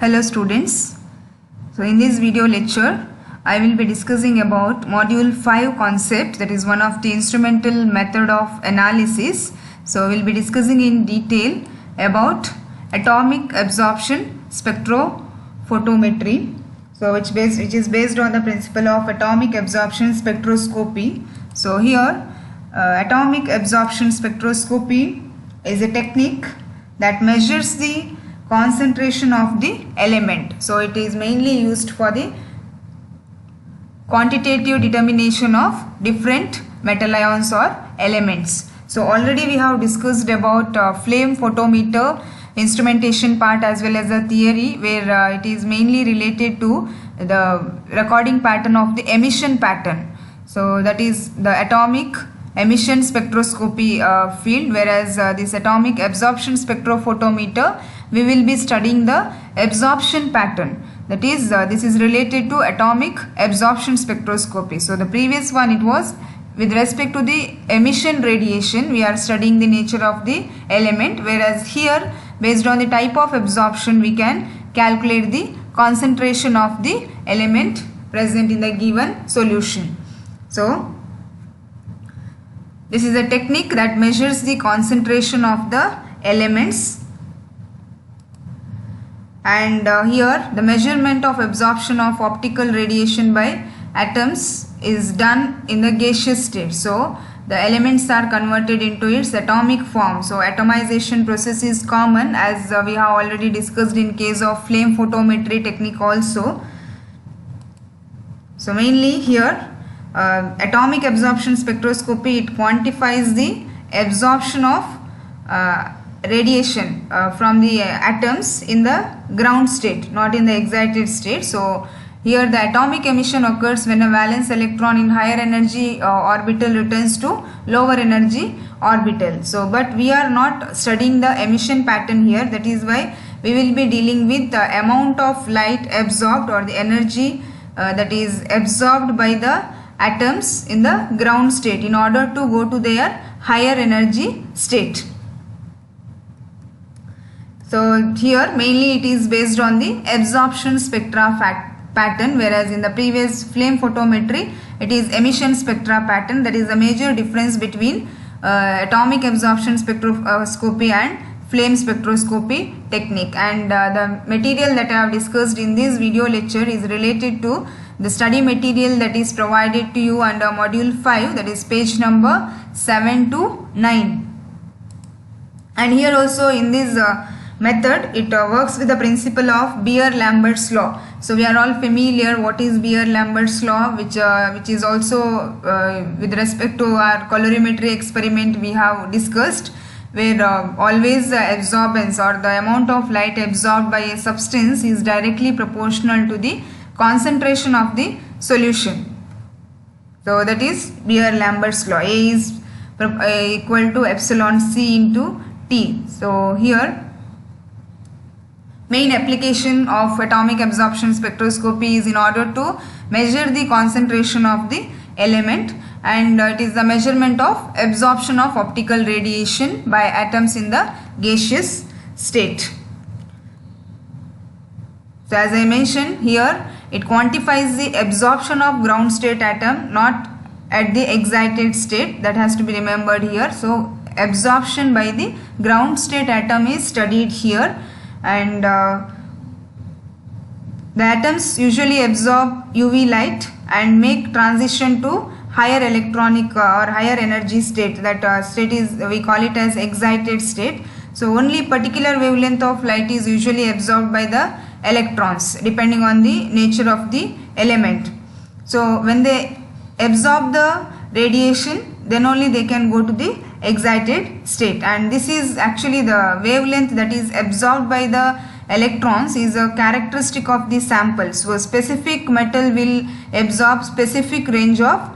Hello students. So in this video lecture I will be discussing about module 5 concept, that is one of the instrumental method of analysis. So we will be discussing in detail about atomic absorption spectrophotometry. So which is based on the principle of atomic absorption spectroscopy. So here atomic absorption spectroscopy is a technique that measures the concentration of the element. So it is mainly used for the quantitative determination of different metal ions or elements. So already we have discussed about flame photometer instrumentation part as well as the theory, where it is mainly related to the recording pattern of the emission pattern. So that is the atomic emission spectroscopy field, whereas this atomic absorption spectrophotometer we will be studying the absorption pattern. That is this is related to atomic absorption spectroscopy. So the previous one, it was with respect to the emission radiation, we are studying the nature of the element, whereas here based on the type of absorption we can calculate the concentration of the element present in the given solution. So this is a technique that measures the concentration of the elements, and here the measurement of absorption of optical radiation by atoms is done in the gaseous state. So the elements are converted into its atomic form. So atomization process is common, as we have already discussed in case of flame photometry technique also. So mainly here atomic absorption spectroscopy, it quantifies the absorption of radiation from the atoms in the ground state, not in the excited state. So here the atomic emission occurs when a valence electron in higher energy orbital returns to lower energy orbital. So but we are not studying the emission pattern here. That is why we will be dealing with the amount of light absorbed, or the energy that is absorbed by the atoms in the ground state in order to go to their higher energy state. So here mainly it is based on the absorption spectra pattern, whereas in the previous flame photometry it is emission spectra pattern. That is a major difference between atomic absorption spectroscopy and flame spectroscopy technique. And the material that I have discussed in this video lecture is related to the study material that is provided to you under module 5, that is page number 7 to 9. And here also in this method it works with the principle of Beer-Lambert's law. So we are all familiar what is Beer-Lambert's law, which is also with respect to our colorimetry experiment we have discussed, where always the absorbance or the amount of light absorbed by a substance is directly proportional to the concentration of the solution. So that is Beer-Lambert's law. A is equal to epsilon c into T. So here main application of atomic absorption spectroscopy is in order to measure the concentration of the element, and it is the measurement of absorption of optical radiation by atoms in the gaseous state. So as I mentioned here, it quantifies the absorption of ground state atom, not at the excited state. That has to be remembered here. So absorption by the ground state atom is studied here, and the atoms usually absorb UV light and make transition to higher electronic or higher energy state. That state is, we call it as excited state. So only particular wavelength of light is usually absorbed by the electrons depending on the nature of the element. So when they absorb the radiation, then only they can go to the excited state, and this is actually the wavelength that is absorbed by the electrons is a characteristic of the sample. So specific metal will absorb specific range of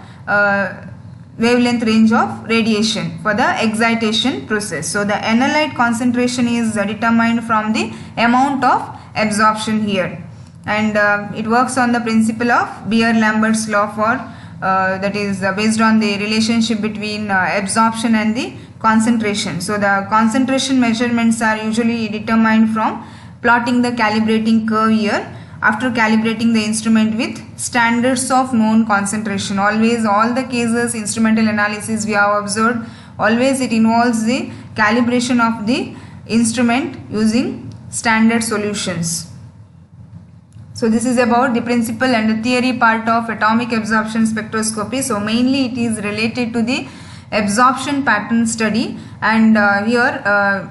wavelength range of radiation for the excitation process. So the analyte concentration is determined from the amount of absorption here, and it works on the principle of Beer-Lambert's law for that is based on the relationship between absorption and the concentration. So the concentration measurements are usually determined from plotting the calibrating curve here after calibrating the instrument with standards of known concentration. Always, all the cases instrumental analysis we have observed, always it involves the calibration of the instrument using standard solutions. So this is about the principle and the theory part of atomic absorption spectroscopy. So mainly it is related to the absorption pattern study, and here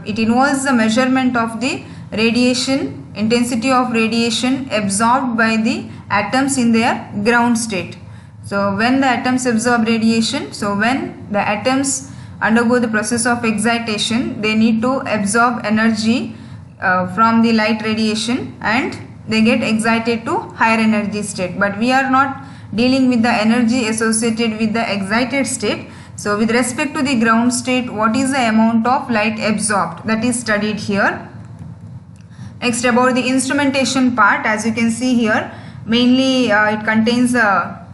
it involves the measurement of the radiation, intensity of radiation absorbed by the atoms in their ground state. So when the atoms absorb radiation, so when the atoms undergo the process of excitation, they need to absorb energy from the light radiation and they get excited to higher energy state. But we are not dealing with the energy associated with the excited state. So with respect to the ground state, what is the amount of light absorbed, that is studied here. Next, about the instrumentation part, as you can see here, mainly it contains a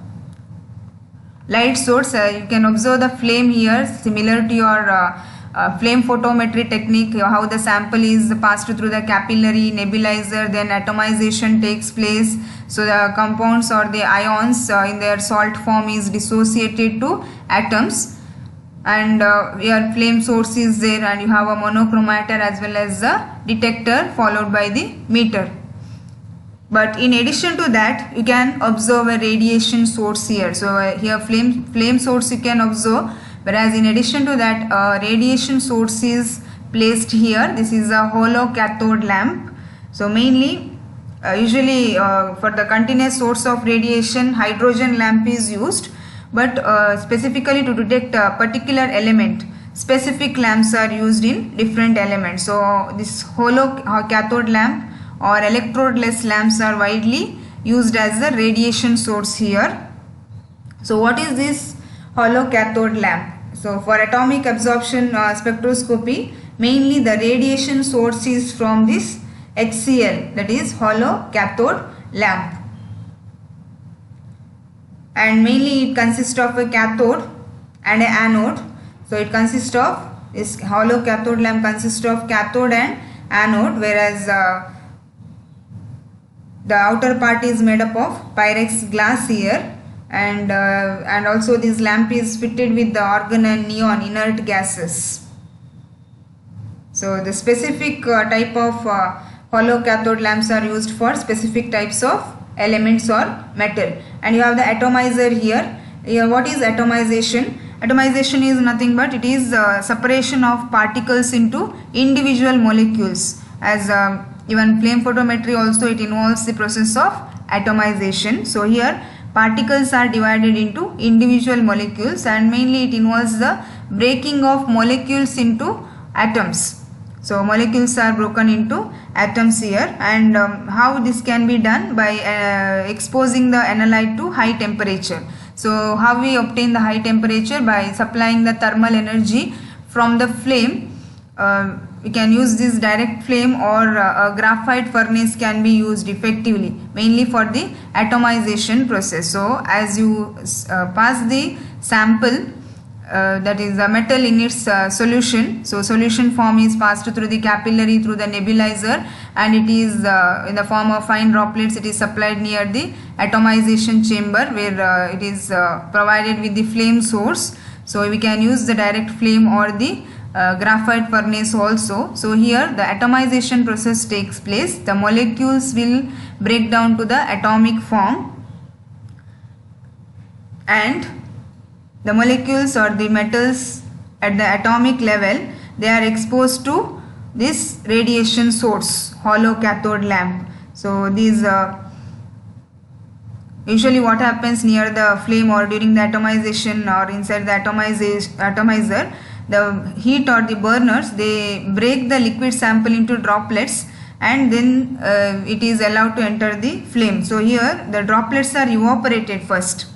light source. You can observe the flame here, similar to your flame photometry technique, how the sample is passed through the capillary nebulizer, then atomization takes place. So the compounds or the ions in their salt form is dissociated to atoms, and your flame source is there, and you have a monochromator as well as a detector followed by the meter. But in addition to that, you can observe a radiation source here. So here flame source you can observe, whereas in addition to that radiation source is placed here. This is a hollow cathode lamp. So mainly usually for the continuous source of radiation, hydrogen lamp is used, but specifically to detect a particular element, specific lamps are used in different elements. So this hollow cathode lamp or electrodeless lamps are widely used as the radiation source here. So what is this hollow cathode lamp? So for atomic absorption spectroscopy, mainly the radiation source is from this HCl, that is hollow cathode lamp, and mainly it consists of a cathode and an anode. So it consists of, this hollow cathode lamp consists of cathode and anode, whereas the outer part is made up of Pyrex glass here, and also this lamp is fitted with the argon and neon inert gases. So the specific type of hollow cathode lamps are used for specific types of elements or metal. And you have the atomizer here. Here what is atomization? Atomization is nothing but it is separation of particles into individual molecules. As even flame photometry also, it involves the process of atomization. So here particles are divided into individual molecules, and mainly it involves the breaking of molecules into atoms. So molecules are broken into atoms here, and how this can be done? By exposing the analyte to high temperature. So how we obtain the high temperature? By supplying the thermal energy from the flame. We can use this direct flame, or a graphite furnace can be used effectively, mainly for the atomization process. So as you pass the sample, that is the metal in its solution, so solution form is passed through the capillary, through the nebulizer, and it is in the form of fine droplets. It is supplied near the atomization chamber, where it is provided with the flame source. So we can use the direct flame or the graphite furnace also. So here the atomization process takes place. The molecules will break down to the atomic form, and the molecules or the metals at the atomic level, they are exposed to this radiation source, hollow cathode lamp. So these usually what happens near the flame or during the atomization or inside the atomizer, the heat or the burners, they break the liquid sample into droplets, and then it is allowed to enter the flame. So here the droplets are evaporated first,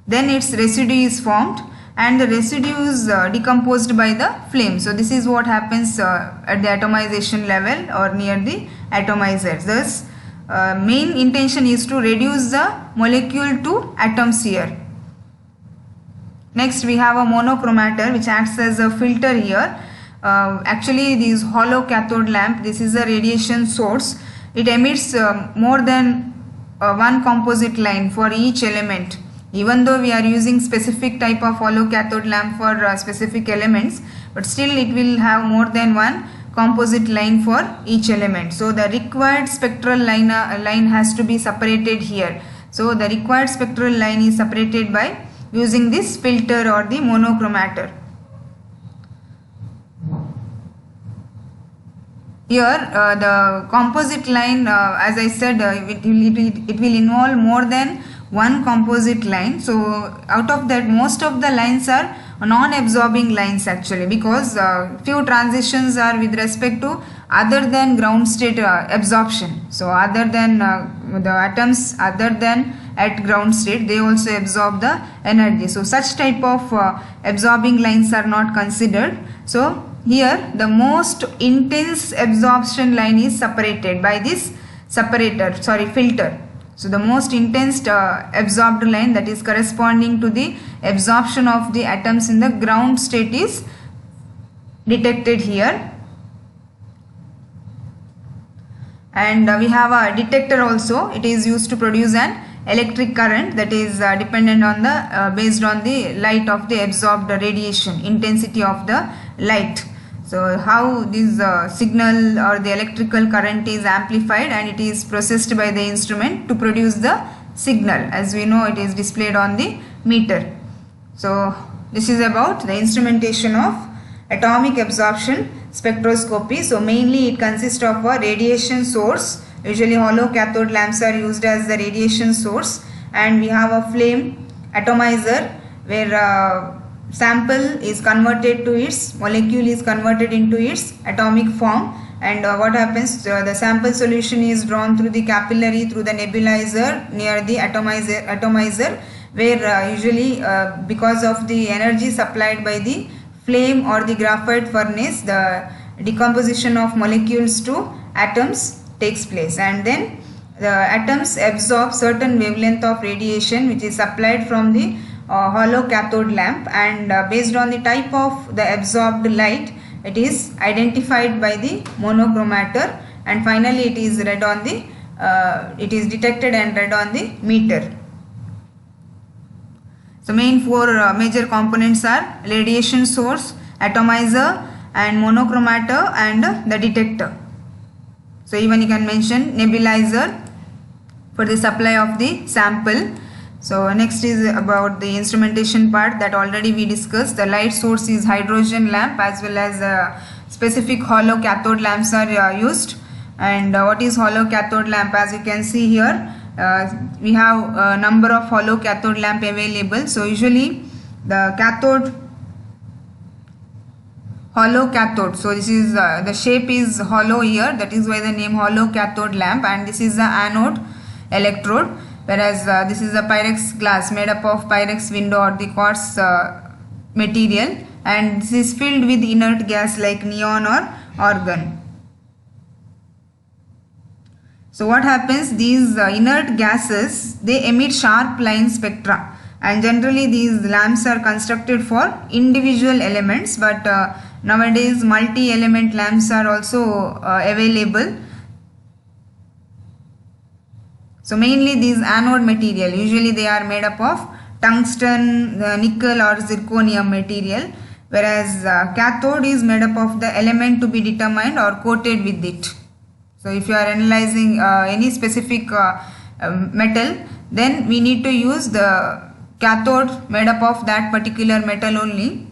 then its residue is formed, and the residue is decomposed by the flame. So this is what happens at the atomization level or near the atomizer. Thus main intention is to reduce the molecule to atoms here. Next we have a monochromator which acts as a filter here. actually this hollow cathode lamp, this is a radiation source. It emits more than one composite line for each element. Even though we are using specific type of hollow cathode lamp for specific elements, but still it will have more than one composite line for each element. So the required spectral line has to be separated here. So the required spectral line is separated by using this filter or the monochromator. Here the composite line, as I said, it will involve more than one composite line. So out of that, most of the lines are non-absorbing lines actually, because few transitions are with respect to other than ground state absorption. So other than the atoms other than at ground state, they also absorb the energy. So such type of absorbing lines are not considered. So here the most intense absorption line is separated by this filter. So the most intense absorbed line, that is corresponding to the absorption of the atoms in the ground state, is detected here. And we have a detector also. It is used to produce an electric current that is dependent on the based on the light of the absorbed radiation, intensity of the light. So how this signal or the electrical current is amplified and it is processed by the instrument to produce the signal. As we know, it is displayed on the meter. So this is about the instrumentation of atomic absorption spectroscopy. So mainly it consists of a radiation source. Usually hollow cathode lamps are used as the radiation source, and we have a flame atomizer where sample is converted to its molecule is converted into its atomic form. And what happens, the sample solution is drawn through the capillary through the nebulizer near the atomizer, where usually because of the energy supplied by the flame or the graphite furnace, the decomposition of molecules to atoms takes place, and then the atoms absorb certain wavelength of radiation which is supplied from the hollow cathode lamp, and based on the type of the absorbed light, it is identified by the monochromator, and finally it is read on the it is detected and read on the meter. So main four major components are radiation source, atomizer, and monochromator, and the detector. So even you can mention nebulizer for the supply of the sample. So next is about the instrumentation part that already we discussed. The light source is hydrogen lamp, as well as specific hollow cathode lamps are used. And what is hollow cathode lamp? As you can see here, we have a number of hollow cathode lamp available. So usually the cathode, hollow cathode, so this is the shape is hollow here, that is why the name hollow cathode lamp, and this is the anode electrode, whereas this is a Pyrex glass made up of Pyrex window or the quartz material, and this is filled with inert gas like neon or argon. So what happens, these inert gases, they emit sharp line spectra, and generally these lamps are constructed for individual elements, but nowadays multi-element lamps are also available. So mainly these anode material, usually they are made up of tungsten, nickel or zirconium material, whereas cathode is made up of the element to be determined or coated with it. So if you are analyzing any specific metal, then we need to use the cathode made up of that particular metal only.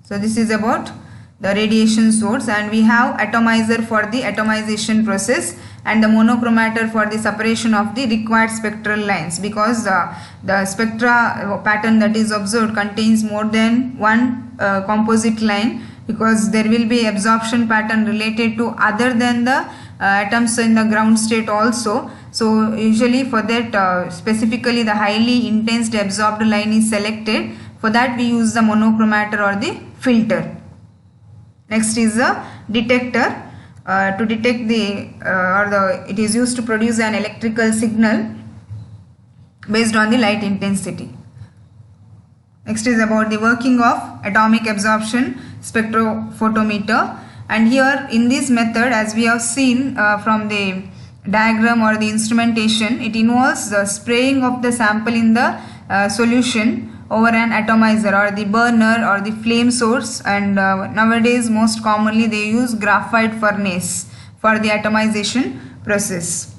So this is about the radiation source, and we have atomizer for the atomization process and the monochromator for the separation of the required spectral lines, because the spectra pattern that is observed contains more than one composite line, because there will be absorption pattern related to other than the atoms in the ground state also. So usually for that specifically the highly intense absorbed line is selected. For that we use the monochromator or the filter. Next is the detector. To detect the it is used to produce an electrical signal based on the light intensity. Next is about the working of atomic absorption spectrophotometer. And here in this method, as we have seen from the diagram or the instrumentation, it involves the spraying of the sample in the solution over an atomizer or the burner or the flame source, and nowadays most commonly they use graphite furnace for the atomization process.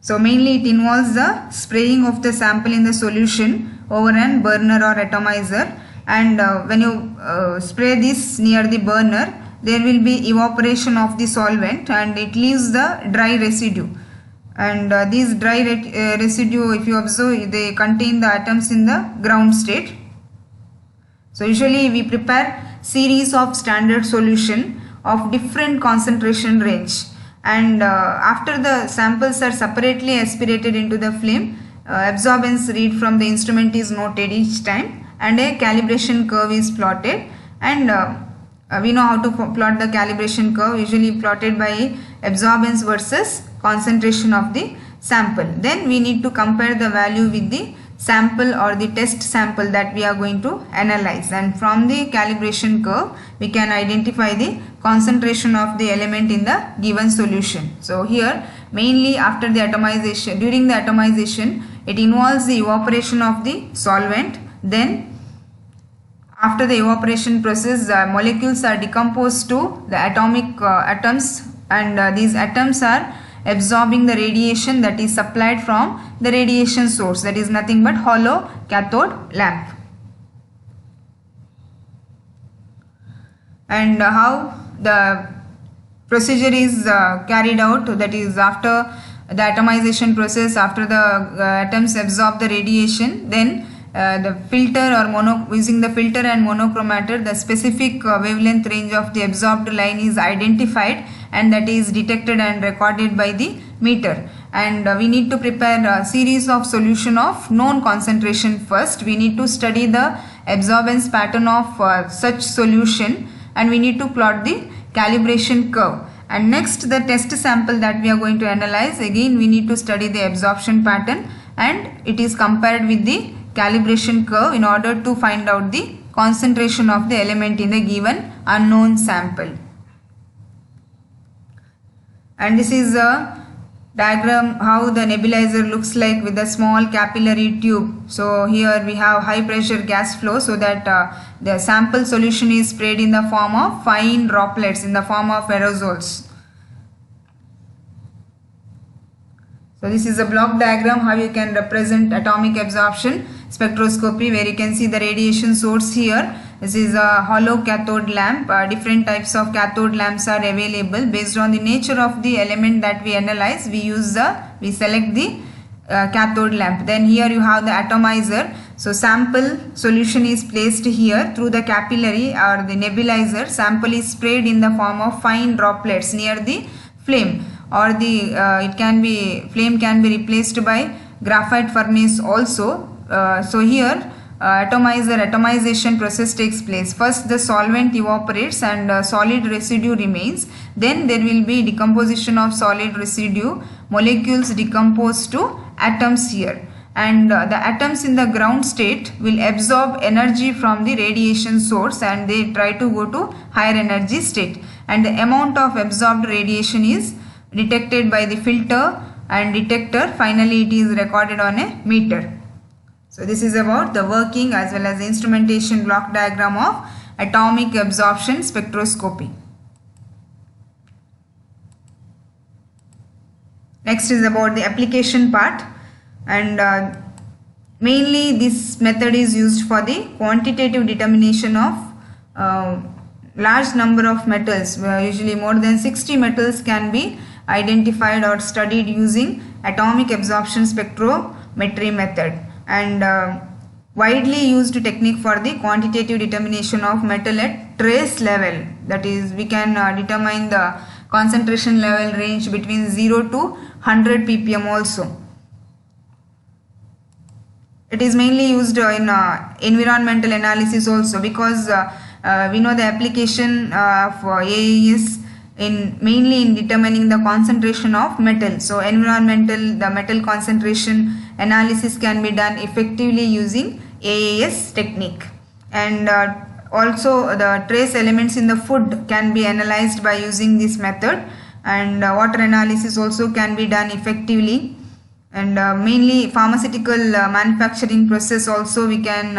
So mainly it involves the spraying of the sample in the solution over an burner or atomizer, and when you spray this near the burner, there will be evaporation of the solvent and it leaves the dry residue. And these dry residue, if you observe, they contain the atoms in the ground state. So usually we prepare series of standard solution of different concentration range, and after the samples are separately aspirated into the flame, absorbance read from the instrument is noted each time, and a calibration curve is plotted. And we know how to plot the calibration curve, usually plotted by absorbance versus concentration of the sample. Then we need to compare the value with the sample or the test sample that we are going to analyze, and from the calibration curve we can identify the concentration of the element in the given solution. So here mainly after the atomization, during the atomization, it involves the evaporation of the solvent. Then after the evaporation process, the molecules are decomposed to the atomic atoms, and these atoms are absorbing the radiation that is supplied from the radiation source, that is nothing but hollow cathode lamp. And how the procedure is carried out, that is after the atomization process, after the atoms absorb the radiation, then the filter or using the filter and monochromator, the specific wavelength range of the absorbed line is identified, and that is detected and recorded by the meter. And we need to prepare a series of solution of known concentration first. We need to study the absorbance pattern of such solution, and we need to plot the calibration curve. And next, the test sample that we are going to analyze, again we need to study the absorption pattern, and it is compared with the calibration curve in order to find out the concentration of the element in the given unknown sample. And this is a diagram how the nebulizer looks like with a small capillary tube. So here we have high pressure gas flow, so that the sample solution is sprayed in the form of fine droplets, in the form of aerosols. So this is a block diagram how you can represent atomic absorption spectroscopy, where you can see the radiation source here. This is a hollow cathode lamp. Different types of cathode lamps are available. Based on the nature of the element that we analyze, we select the cathode lamp. Then here you have the atomizer. So sample solution is placed here through the capillary or the nebulizer. Sample is sprayed in the form of fine droplets near the flame, or the flame can be replaced by graphite furnace also. So here atomization process takes place. First the solvent evaporates and solid residue remains. Then there will be decomposition of solid residue. Molecules decompose to atoms here, and the atoms in the ground state will absorb energy from the radiation source, and they try to go to higher energy state, and the amount of absorbed radiation is detected by the filter and detector. Finally it is recorded on a meter. So this is about the working as well as the instrumentation block diagram of atomic absorption spectroscopy. Next is about the application part, and mainly this method is used for the quantitative determination of large number of metals. Usually more than 60 metals can be identified or studied using atomic absorption spectrometry method, and widely used technique for the quantitative determination of metal at trace level. That is, we can determine the concentration level range between 0 to 100 ppm also. It is mainly used in environmental analysis also, because we know the application of AAS mainly in determining the concentration of metal. So the metal concentration analysis can be done effectively using AAS technique. and also the trace elements in the food can be analyzed by using this method, and water analysis also can be done effectively, and mainly pharmaceutical manufacturing process also we can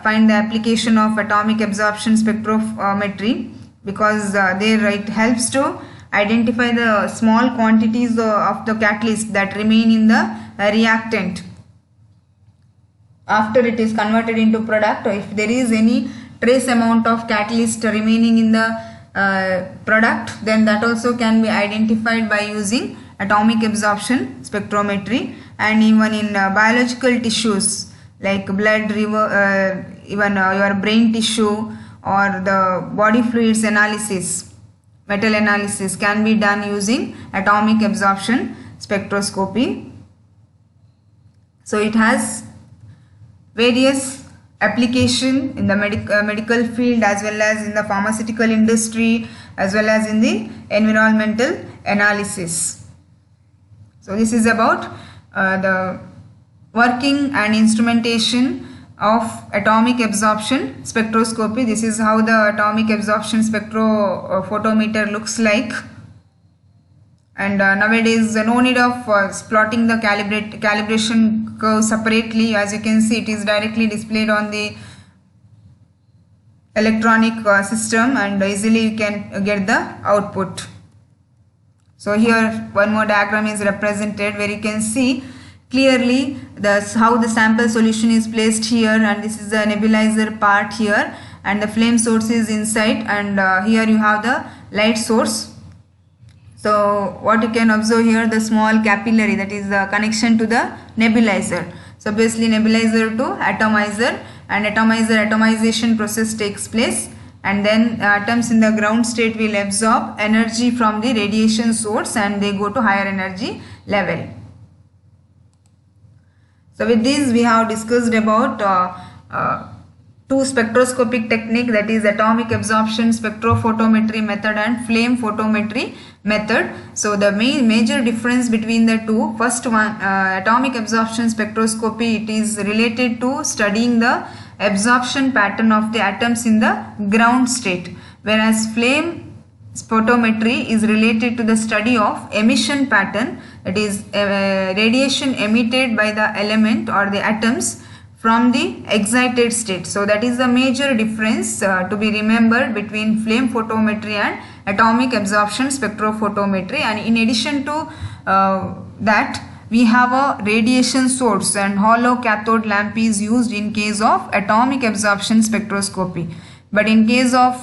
find the application of atomic absorption spectrophometry, because there it helps to identify the small quantities of the catalyst that remain in the reactant after it is converted into product. If there is any trace amount of catalyst remaining in the product, then that also can be identified by using atomic absorption spectrometry. And even in biological tissues like blood, even your brain tissue or the body fluids analysis, metal analysis can be done using atomic absorption spectroscopy. So it has various application in the medical field, as well as in the pharmaceutical industry, as well as in the environmental analysis. So this is about the working and instrumentation of atomic absorption spectroscopy. This is how the atomic absorption spectrophotometer looks like. And nowadays no need of plotting the calibration curve separately. As you can see, it is directly displayed on the electronic system, and easily you can get the output. So here one more diagram is represented where you can see clearly how the sample solution is placed here, and this is the nebulizer part here, and the flame source is inside, and here you have the light source. So what you can observe here, the small capillary, that is the connection to the nebulizer. So basically nebulizer to atomizer, and atomization process takes place, and then atoms in the ground state will absorb energy from the radiation source and they go to higher energy level. So with this we have discussed about two spectroscopic technique, that is atomic absorption spectrophotometry method and flame photometry method. So the major difference between the two, first one, atomic absorption spectroscopy, it is related to studying the absorption pattern of the atoms in the ground state, whereas flame photometry is related to the study of emission pattern, that is radiation emitted by the element or the atoms from the excited state. So that is the major difference to be remembered between flame photometry and atomic absorption spectrophotometry. And in addition to that, we have a radiation source, and hollow cathode lamp is used in case of atomic absorption spectroscopy. But in case of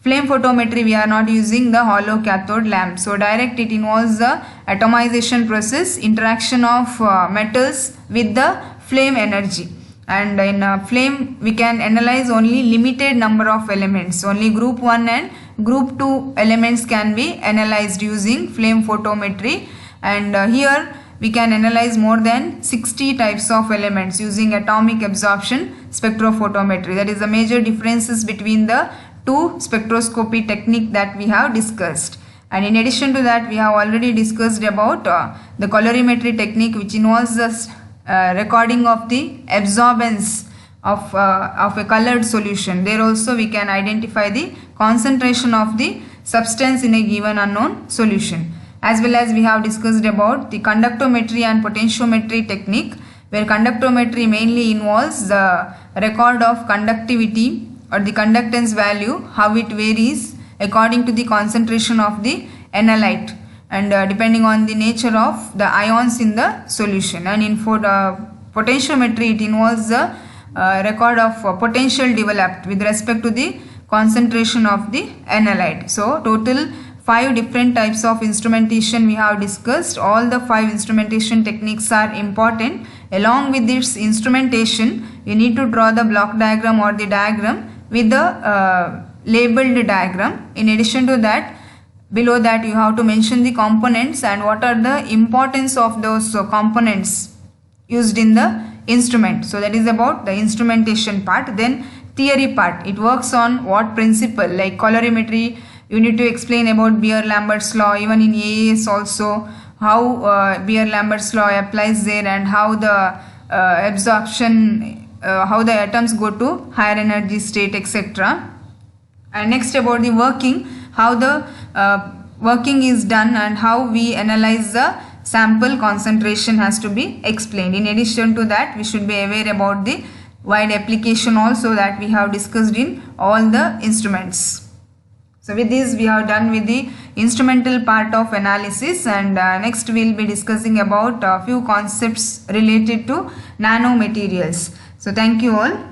flame photometry, we are not using the hollow cathode lamp. So direct it involves the atomization process, interaction of metals with the flame energy. And in flame we can analyze only limited number of elements, only group 1 and group 2 elements can be analyzed using flame photometry. And here we can analyze more than 60 types of elements using atomic absorption spectrophotometry. That is the major differences between the two spectroscopy technique that we have discussed. And in addition to that, we have already discussed about the colorimetry technique, which involves the recording of the absorbance of a colored solution. There also we can identify the concentration of the substance in a given unknown solution. As well as we have discussed about the conductometry and potentiometry technique, where conductometry mainly involves the record of conductivity or the conductance value, how it varies according to the concentration of the analyte and depending on the nature of the ions in the solution. And in potentiometry, it involves the record of potential developed with respect to the concentration of the analyte. So total 5 different types of instrumentation we have discussed. All the 5 instrumentation techniques are important. Along with this instrumentation, you need to draw the block diagram or the diagram with the labeled diagram. In addition to that, below that you have to mention the components and what are the importance of those components used in the instrument. So that is about the instrumentation part. Then theory part, it works on what principle, like colorimetry, you need to explain about Beer-Lambert's law. Even in AAS also, how Beer-Lambert's law applies there and how the absorption how the atoms go to higher energy state, etc. And next about the working, how the working is done and how we analyze the sample concentration has to be explained. In addition to that, we should be aware about the wide application also that we have discussed in all the instruments. So with this we have done with the instrumental part of analysis, and next we will be discussing about a few concepts related to nanomaterials. So thank you all.